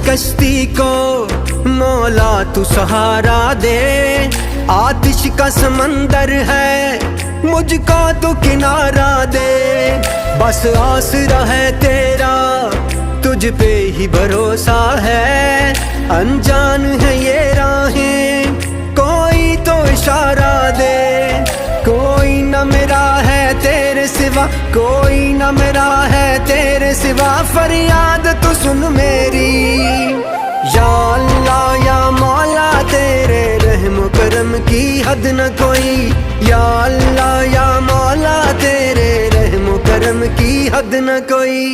कश्ती को मौला तू सहारा दे। आतिश का समंदर है मुझको तू किनारा दे। बस आसरा है तेरा तुझ पे ही भरोसा है। अनजान है ये राहें कोई तो इशारा दे। कोई न मेरा है तेरे सिवा, कोई न मेरा है तेरे सिवा। फरियाद तू सुन मेरी या अल्लाह या मौला, तेरे रहम करम की हद न कोई। या अल्लाह या मौला, तेरे रहम करम की हद न कोई।